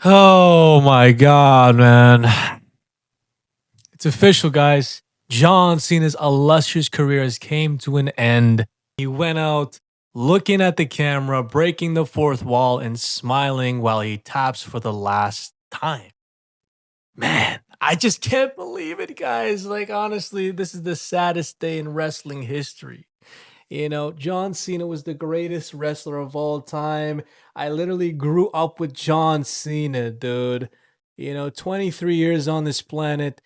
Oh my God, man. It's official, guys. John Cena's illustrious career has came to an end. He went out looking at the camera, breaking the fourth wall, and smiling while he taps for the last time. Man, I just can't believe it, guys. Like, honestly, this is the saddest day in wrestling history. John Cena was the greatest wrestler of all time. I literally grew up with John Cena, dude. 23 years on this planet.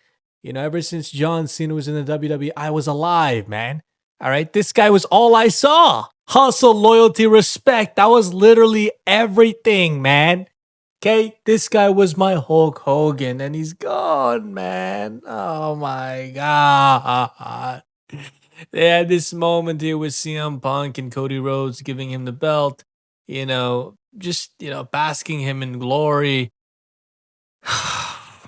Ever since John Cena was in the WWE, I was alive, man. All right, this guy was all I saw. Hustle, loyalty, respect. That was literally everything, man. Okay, this guy was my Hulk Hogan, and he's gone, man. Oh my God. They had this moment here with CM Punk and Cody Rhodes giving him the belt, basking him in glory.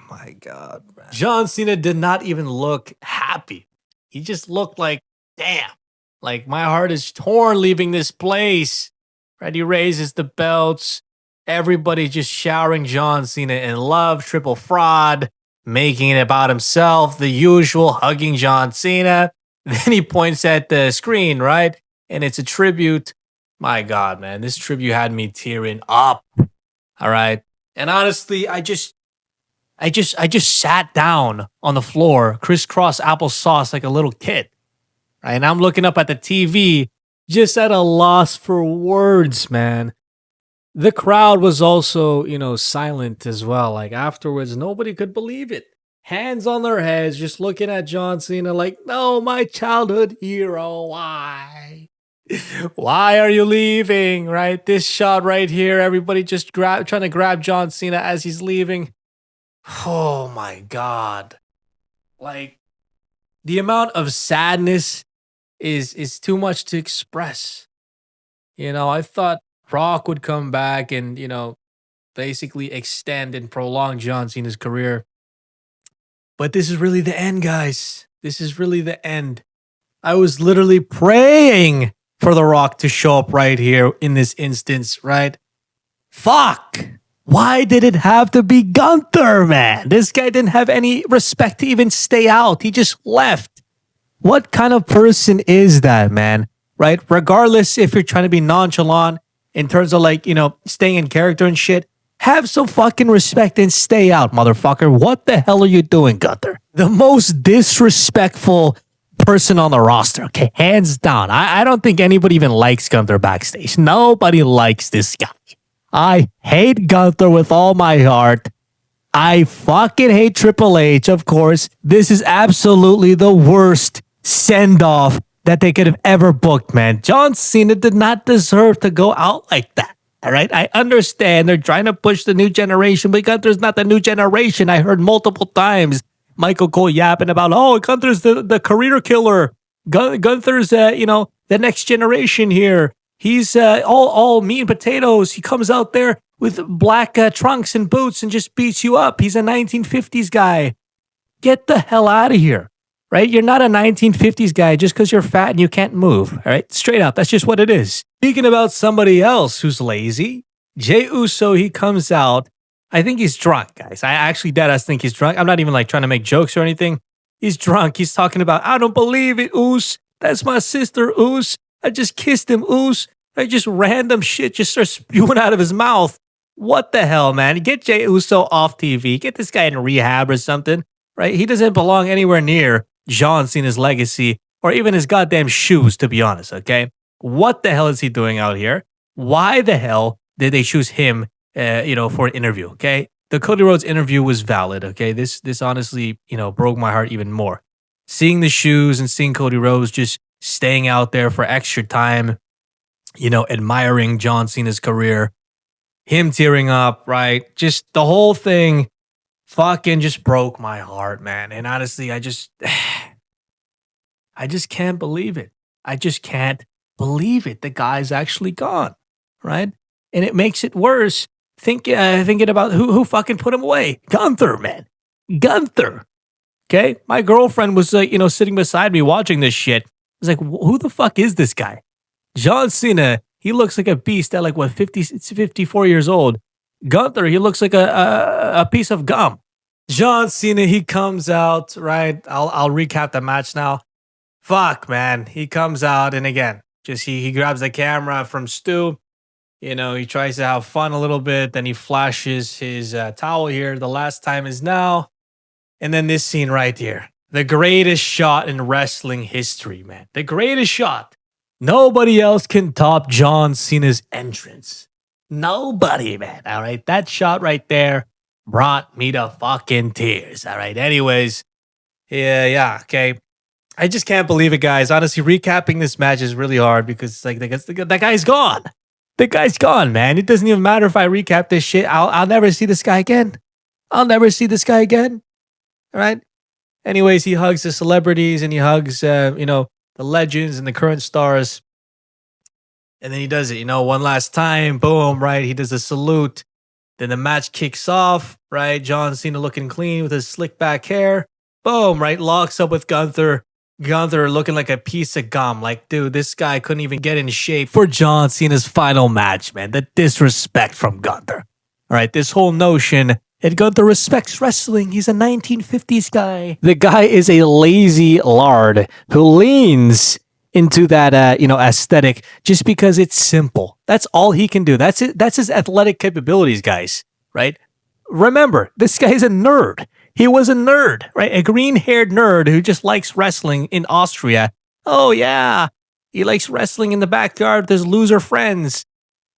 My God, man. John Cena did not even look happy. He just looked like, damn, like my heart is torn leaving this place. Right? He raises the belts. Everybody just showering John Cena in love, triple fraud, making it about himself, the usual, hugging John Cena. Then he points at the screen, right? And it's a tribute. My God, man, this tribute had me tearing up. All right. And honestly, I just sat down on the floor, crisscross applesauce like a little kid. Right. And I'm looking up at the TV, just at a loss for words, man. The crowd was also, silent as well. Like afterwards, nobody could believe it. Hands on their heads, just looking at John Cena like, no, my childhood hero, why? Why are you leaving? Right? This shot right here, everybody just trying to grab John Cena as he's leaving. Oh my God. Like, the amount of sadness is too much to express. I thought Rock would come back and, basically extend and prolong John Cena's career. But this is really the end, guys. This is really the end. I was literally praying for The Rock to show up right here in this instance, right? Fuck. Why did it have to be Gunther, man? This guy didn't have any respect to even stay out. He just left. What kind of person is that, man? Right? Regardless if you're trying to be nonchalant in terms of staying in character and shit, have some fucking respect and stay out, motherfucker. What the hell are you doing, Gunther? The most disrespectful person on the roster, okay? Hands down. I don't think anybody even likes Gunther backstage. Nobody likes this guy. I hate Gunther with all my heart. I fucking hate Triple H, of course. This is absolutely the worst send-off that they could have ever booked, man. John Cena did not deserve to go out like that. All right, I understand they're trying to push the new generation, but Gunther's not the new generation. I heard multiple times Michael Cole yapping about, oh, Gunther's the career killer. Gunther's, the next generation here. He's all meat and potatoes. He comes out there with black trunks and boots and just beats you up. He's a 1950s guy. Get the hell out of here, right? You're not a 1950s guy just because you're fat and you can't move, all right? Straight up, that's just what it is. Speaking about somebody else who's lazy, Jey Uso, he comes out. I think he's drunk, guys. I actually deadass think he's drunk. I'm not even trying to make jokes or anything. He's drunk. He's talking about, I don't believe it, Us. That's my sister, Us. I just kissed him, Us. Just random shit just starts spewing out of his mouth. What the hell, man? Get Jey Uso off TV. Get this guy in rehab or something, right? He doesn't belong anywhere near John Cena's legacy or even his goddamn shoes, to be honest, okay? What the hell is he doing out here? Why the hell did they choose him, for an interview, okay? The Cody Rhodes interview was valid, okay? This honestly, broke my heart even more. Seeing the shoes and seeing Cody Rhodes just staying out there for extra time, admiring John Cena's career, him tearing up, right? Just the whole thing fucking just broke my heart, man. And honestly, I just can't believe it. I just can't believe it. The guy's actually gone, right? And it makes it worse thinking about who fucking put him away. Gunther, man. Gunther. Okay? My girlfriend was, sitting beside me watching this shit. I was like, who the fuck is this guy? John Cena, he looks like a beast at 54 years old. Gunther, he looks like a piece of gum. John Cena, he comes out, right? I'll recap the match now. Fuck, man. He comes out and again, just he grabs the camera from Stu. You know, he tries to have fun a little bit. Then he flashes his towel here. The last time is now. And then this scene right here. The greatest shot in wrestling history, man. The greatest shot. Nobody else can top John Cena's entrance. Nobody, man. All right. That shot right there brought me to fucking tears. All right. Anyways. Yeah. Okay. I just can't believe it, guys. Honestly, recapping this match is really hard because it's like that guy's gone. The guy's gone, man. It doesn't even matter if I recap this shit. I'll never see this guy again. I'll never see this guy again. All right. Anyways, he hugs the celebrities and he hugs, the legends and the current stars. And then he does it, one last time. Boom, right? He does a salute. Then the match kicks off, right? John Cena looking clean with his slick back hair. Boom, right? Locks up with Gunther. Gunther looking like a piece of gum. Like, dude, this guy couldn't even get in shape for John Cena's final match, man. The disrespect from Gunther. All right, this whole notion that Gunther respects wrestling. He's a 1950s guy. The guy is a lazy lard who leans into that, aesthetic just because it's simple. That's all he can do. That's it. That's his athletic capabilities, guys, right? Remember, this guy's a nerd. He was a nerd, right? A green-haired nerd who just likes wrestling in Austria. Oh, yeah. He likes wrestling in the backyard with his loser friends,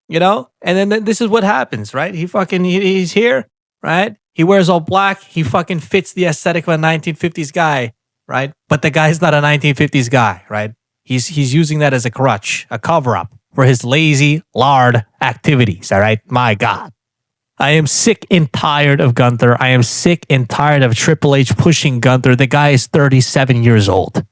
And then this is what happens, right? He's here, right? He wears all black. He fucking fits the aesthetic of a 1950s guy, right? But the guy's not a 1950s guy, right? He's using that as a crutch, a cover-up for his lazy lard activities, all right? My God. I am sick and tired of Gunther. I am sick and tired of Triple H pushing Gunther. The guy is 37 years old.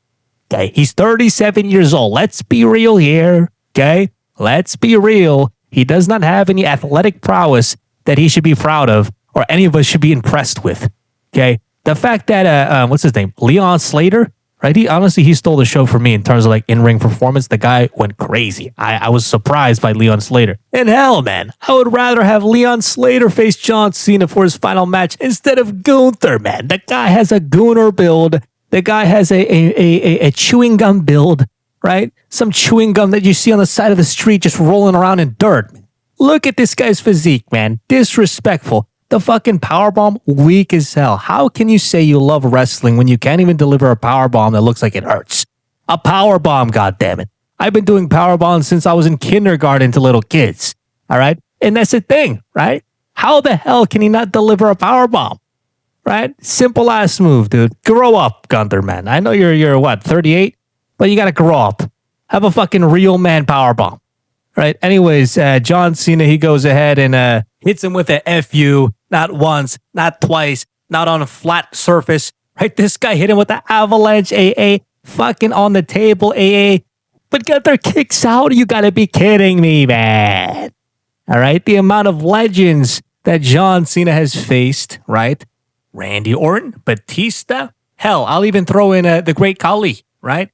Okay, he's 37 years old. Let's be real here. Okay, let's be real. He does not have any athletic prowess that he should be proud of or any of us should be impressed with. Okay, the fact that, what's his name? Leon Slater, right? He stole the show for me in terms of like in-ring performance. The guy went crazy. I was surprised by Leon Slater. And hell, man, I would rather have Leon Slater face John Cena for his final match instead of Gunther, man. The guy has a gooner build. The guy has a chewing gum build, right? Some chewing gum that you see on the side of the street just rolling around in dirt. Look at this guy's physique, man. Disrespectful. The fucking powerbomb, weak as hell. How can you say you love wrestling when you can't even deliver a powerbomb that looks like it hurts? A powerbomb, goddammit. I've been doing powerbombs since I was in kindergarten to little kids. All right? And that's the thing, right? How the hell can he not deliver a powerbomb? Right? Simple ass move, dude. Grow up, Gunther, man. I know you're what, 38? But you gotta grow up. Have a fucking real man powerbomb. Right? Anyways, John Cena, he goes ahead and hits him with a FU. Not once, not twice, not on a flat surface. Right? This guy hit him with the avalanche AA. Fucking on the table AA. But Gunther kicks out. You gotta be kidding me, man. All right? The amount of legends that John Cena has faced, right? Randy Orton, Batista. Hell, I'll even throw in the Great Khali, right?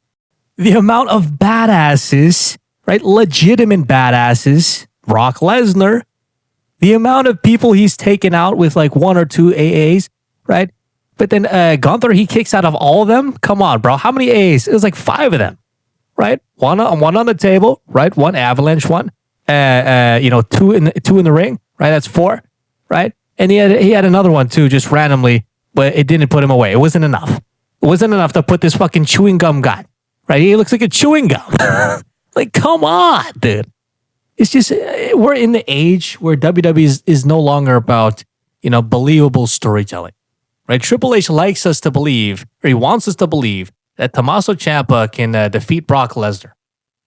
The amount of badasses, right? Legitimate badasses. Brock Lesnar. The amount of people he's taken out with like one or two AAs, right? But then Gunther, he kicks out of all of them. Come on, bro. How many AAs? It was like 5 of them, right? One on the table, right? One avalanche, one. Two in the ring, right? That's 4, right? And he had another one too, just randomly, but it didn't put him away. It wasn't enough. It wasn't enough to put this fucking chewing gum guy, right? He looks like a chewing gum. Like, come on, dude. It's just, we're in the age where WWE is no longer about, believable storytelling, right? Triple H likes us to believe, or he wants us to believe, that Tommaso Ciampa can defeat Brock Lesnar,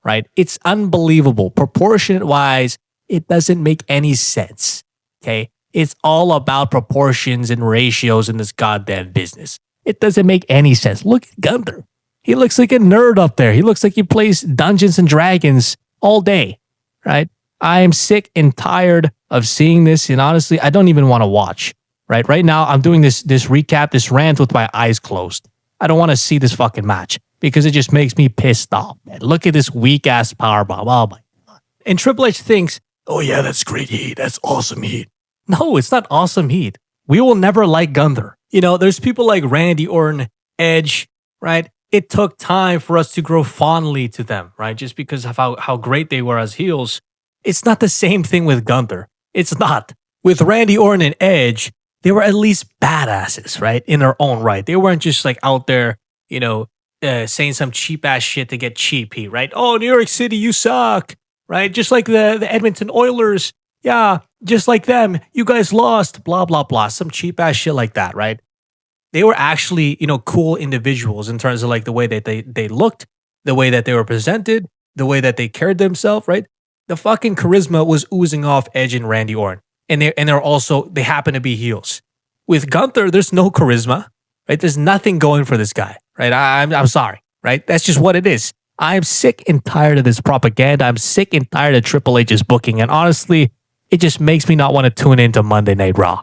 right? It's unbelievable. Proportionate-wise, it doesn't make any sense, okay? It's all about proportions and ratios in this goddamn business. It doesn't make any sense. Look at Gunther. He looks like a nerd up there. He looks like he plays Dungeons and Dragons all day. Right? I am sick and tired of seeing this, and honestly, I don't even want to watch. Right? Right now, I'm doing this recap, this rant with my eyes closed. I don't want to see this fucking match because it just makes me pissed off. Man. Look at this weak ass powerbomb. Oh my God! And Triple H thinks, "Oh yeah, that's great heat. That's awesome heat. No, it's not awesome heat. We will never like Gunther. You know, there's people like Randy Orton, Edge, right? It took time for us to grow fondly to them, right? Just because of how great they were as heels. It's not the same thing with Gunther. It's not. With Randy Orton and Edge, they were at least badasses, right? In their own right. They weren't just like out there, you know, saying some cheap ass shit to get cheap heat, right? Oh, New York City, you suck, right? Just like the Edmonton Oilers. Yeah, just like them. You guys lost, blah, blah, blah. Some cheap ass shit like that, right? They were actually, you know, cool individuals in terms of like the way that they looked, the way that they were presented, the way that they carried themselves, right? The fucking charisma was oozing off Edge and Randy Orton. And they're also, they happen to be heels. With Gunther, there's no charisma, right? There's nothing going for this guy, right? I'm sorry, right? That's just what it is. I'm sick and tired of this propaganda. I'm sick and tired of Triple H's booking. And honestly, it just makes me not want to tune into Monday Night Raw,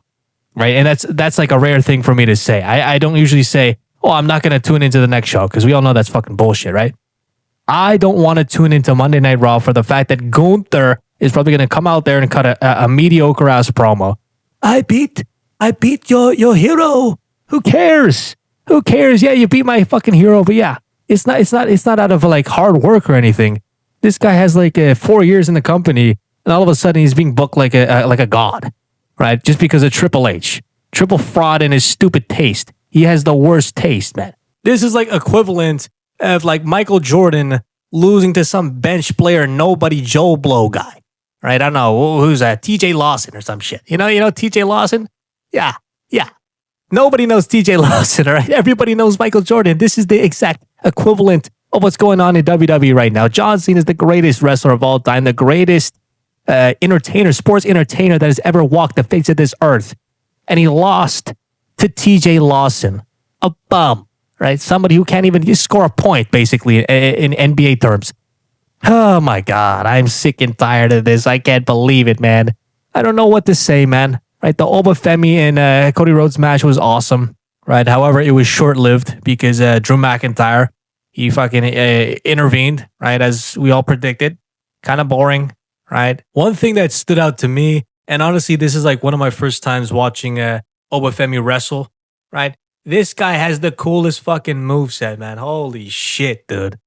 right? And that's like a rare thing for me to say. I don't usually say, oh, I'm not going to tune into the next show because we all know that's fucking bullshit, right? I don't want to tune into Monday Night Raw for the fact that Gunther is probably going to come out there and cut a mediocre ass promo. I beat your hero. Who cares? Who cares? Yeah, you beat my fucking hero, but yeah, it's not out of like hard work or anything. This guy has like 4 years in the company, and all of a sudden he's being booked like a god, right? Just because of Triple H, triple fraud in his stupid taste. He has the worst taste, man. This is like equivalent of like Michael Jordan losing to some bench player, nobody Joe Blow guy, right? I don't know who's that, TJ Lawson or some shit. You know TJ Lawson? Yeah. Nobody knows TJ Lawson, all right? Everybody knows Michael Jordan. This is the exact equivalent of what's going on in WWE right now. John Cena is the greatest wrestler of all time, the greatest entertainer, sports entertainer that has ever walked the face of this earth. And he lost to TJ Lawson, a bum, right? Somebody who can't even just score a point, basically, in NBA terms. Oh my God, I'm sick and tired of this. I can't believe it, man. I don't know what to say, man. Right, the Femi and Cody Rhodes match was awesome, right? However, it was short-lived because Drew McIntyre, he fucking intervened, right? As we all predicted. Kind of boring, right? One thing that stood out to me, and honestly, this is like one of my first times watching Femi wrestle, right? This guy has the coolest fucking moveset, man. Holy shit, dude.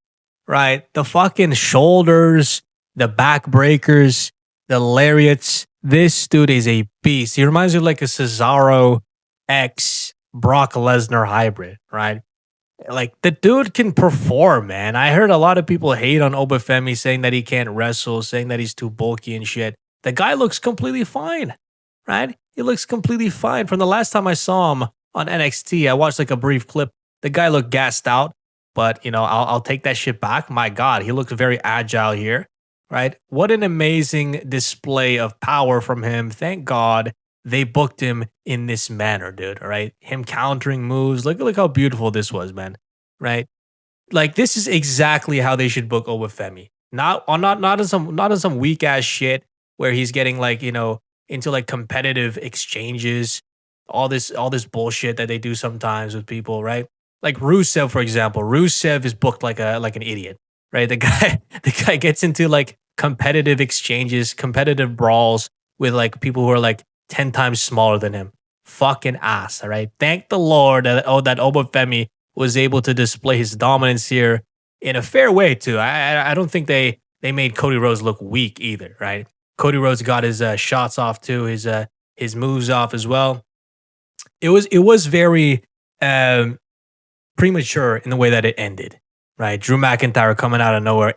Right? The fucking shoulders, the backbreakers, the lariats. This dude is a beast. He reminds me of like a Cesaro X Brock Lesnar hybrid, right? Like the dude can perform, man. I heard a lot of people hate on Femi saying that he can't wrestle, saying that he's too bulky and shit. The guy looks completely fine, right? He looks completely fine. From the last time I saw him on NXT, I watched like a brief clip. The guy looked gassed out, but you know, I'll take that shit back. My God, he looked very agile here. Right? What an amazing display of power from him. Thank God they booked him in this manner, dude. All right. Him countering moves. Look how beautiful this was, man. Right? Like this is exactly how they should book Femi. Not on some weak ass shit where he's getting like, you know, into like competitive exchanges, all this bullshit that they do sometimes with people, right? Like Rusev, for example. Rusev is booked like an idiot. Right, the guy gets into like competitive exchanges, competitive brawls with like people who are like 10 times smaller than him. Fucking ass, all right? Thank the Lord that Femi was able to display his dominance here in a fair way too. I don't think they made Cody Rhodes look weak either, right? Cody Rhodes got his shots off too, his moves off as well. It was very premature in the way that it ended. Right, Drew McIntyre coming out of nowhere.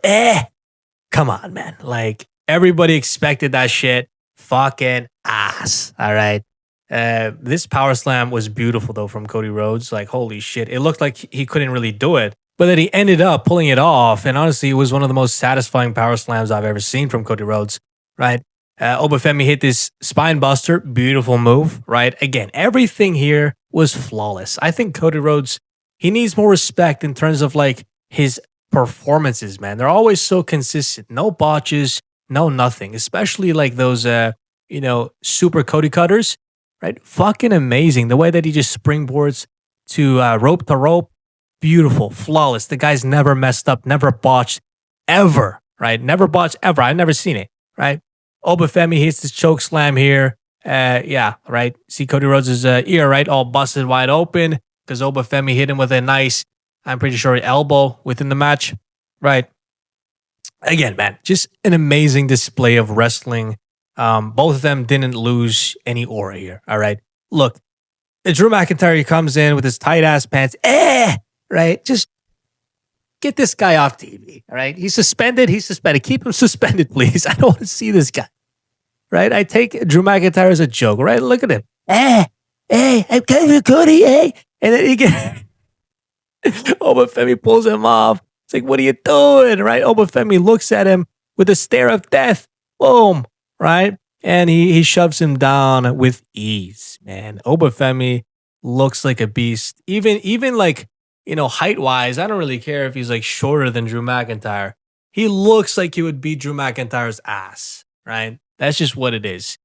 Come on, man. Like, everybody expected that shit. Fucking ass. All right. This power slam was beautiful, though, from Cody Rhodes. Like, holy shit. It looked like he couldn't really do it. But then he ended up pulling it off. And honestly, it was one of the most satisfying power slams I've ever seen from Cody Rhodes. Right. Femi hit this spine buster. Beautiful move. Right. Again, everything here was flawless. I think Cody Rhodes, he needs more respect in terms of like, his performances, man. They're always so consistent. No botches, no nothing. Especially like those, super Cody cutters, right? Fucking amazing. The way that he just springboards to rope, beautiful, flawless. The guy's never messed up, never botched, ever, right? Never botched, ever. I've never seen it, right? Femi hits this choke slam here. Yeah, right. See Cody Rhodes' ear, right, all busted wide open because Femi hit him with a nice, I'm pretty sure, elbow within the match. Right. Again, man, just an amazing display of wrestling. Both of them didn't lose any aura here. All right. Look, Drew McIntyre comes in with his tight ass pants. Right. Just get this guy off TV. All right. He's suspended. He's suspended. Keep him suspended, please. I don't want to see this guy. Right. I take Drew McIntyre as a joke. Right. Look at him. I'm coming for Cody. And then he gets. Femi pulls him off. It's like, what are you doing? Right. Femi looks at him with a stare of death. Boom. Right. And he shoves him down with ease, man. Femi looks like a beast. Even like, height wise, I don't really care if he's like shorter than Drew McIntyre. He looks like he would beat Drew McIntyre's ass, right? That's just what it is.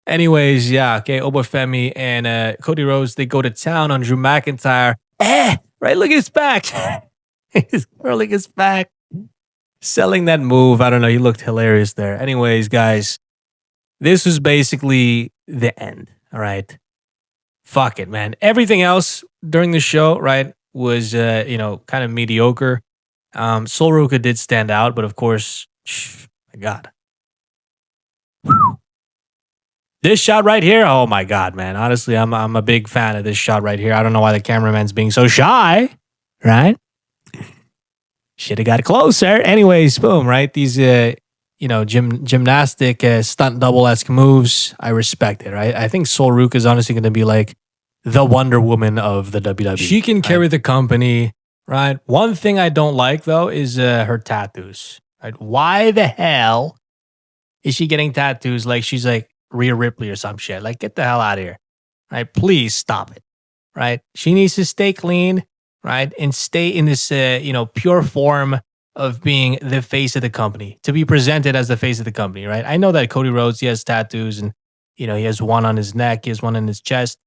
Anyways, yeah, okay. Femi and Cody Rhodes, they go to town on Drew McIntyre. Right, look at his back. He's curling his back. Selling that move. I don't know. He looked hilarious there. Anyways, guys, this was basically the end. All right. Fuck it, man. Everything else during the show, right, was, kind of mediocre. Sol Ruka did stand out, but of course, my God. This shot right here, oh my God, man. Honestly, I'm a big fan of this shot right here. I don't know why the cameraman's being so shy, right? Should have got closer. Anyways, boom, right? These, gymnastic stunt double-esque moves, I respect it, right? I think Sol Ruka is honestly going to be like the Wonder Woman of the WWE. She can carry the company, right? One thing I don't like, though, is her tattoos, right? Why the hell is she getting tattoos like she's like Rhea Ripley or some shit? Like, get the hell out of here, right? Please stop it, right? She needs to stay clean, right? And stay in this, pure form of being the face of the company, to be presented as the face of the company, right? I know that Cody Rhodes, he has tattoos and, he has one on his neck, he has one on his chest.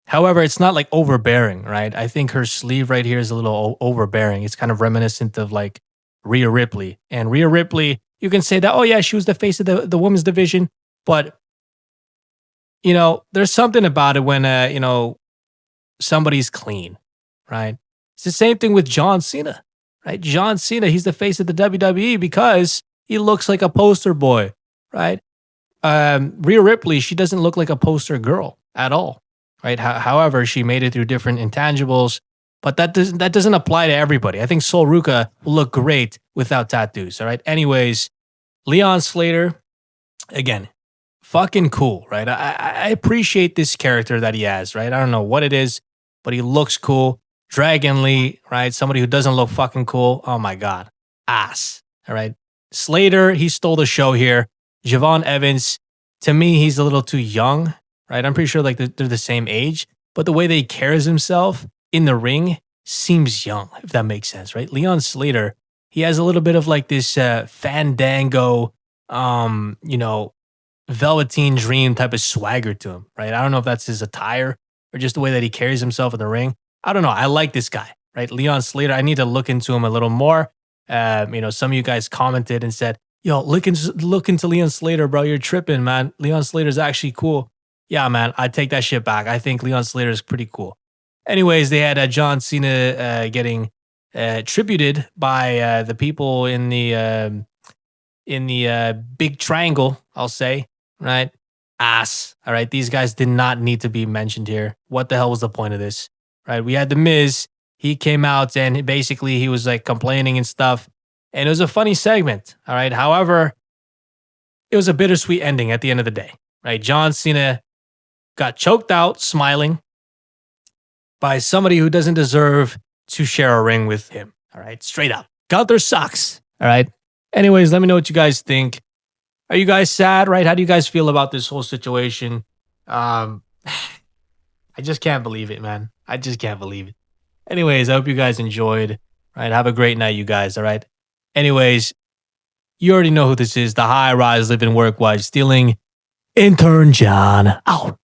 However, it's not like overbearing, right? I think her sleeve right here is a little overbearing. It's kind of reminiscent of like Rhea Ripley. And Rhea Ripley, you can say that, oh yeah, she was the face of the women's division. But, there's something about it when, somebody's clean, right? It's the same thing with John Cena, right? John Cena, he's the face of the WWE because he looks like a poster boy, right? Rhea Ripley, she doesn't look like a poster girl at all, right? However, she made it through different intangibles, but that doesn't apply to everybody. I think Sol Ruka will look great without tattoos, all right? Anyways, Leon Slater, again, fucking cool, right? I appreciate this character that he has, right? I don't know what it is, but he looks cool. Dragon Lee, right? Somebody who doesn't look fucking cool. Oh my God. Ass, all right? Slater, he stole the show here. Javon Evans, to me, he's a little too young, right? I'm pretty sure like they're the same age, but the way that he carries himself in the ring seems young, if that makes sense, right? Leon Slater, he has a little bit of like this Fandango, Velveteen Dream type of swagger to him, right? I don't know if that's his attire or just the way that he carries himself in the ring. I don't know. I like this guy, right? Leon Slater, I need to look into him a little more. Some of you guys commented and said, yo, look into Leon Slater, bro. You're tripping, man. Leon Slater's actually cool. Yeah, man, I take that shit back. I think Leon Slater is pretty cool. Anyways, they had John Cena getting tributed by the people in the big triangle, I'll say, right? Ass. All right, these guys did not need to be mentioned here. What the hell was the point of this? Right? We had The Miz. He came out and basically he was like complaining and stuff. And it was a funny segment. All right. However, it was a bittersweet ending at the end of the day. Right? John Cena got choked out smiling by somebody who doesn't deserve to share a ring with him. All right. Straight up. Gunther sucks. All right. Anyways, let me know what you guys think. Are you guys sad, right? How do you guys feel about this whole situation? I just can't believe it, man. I just can't believe it. Anyways, I hope you guys enjoyed. Right? Have a great night, you guys. All right. Anyways, you already know who this is. The high rise, living, work, wise, stealing. Intern John out.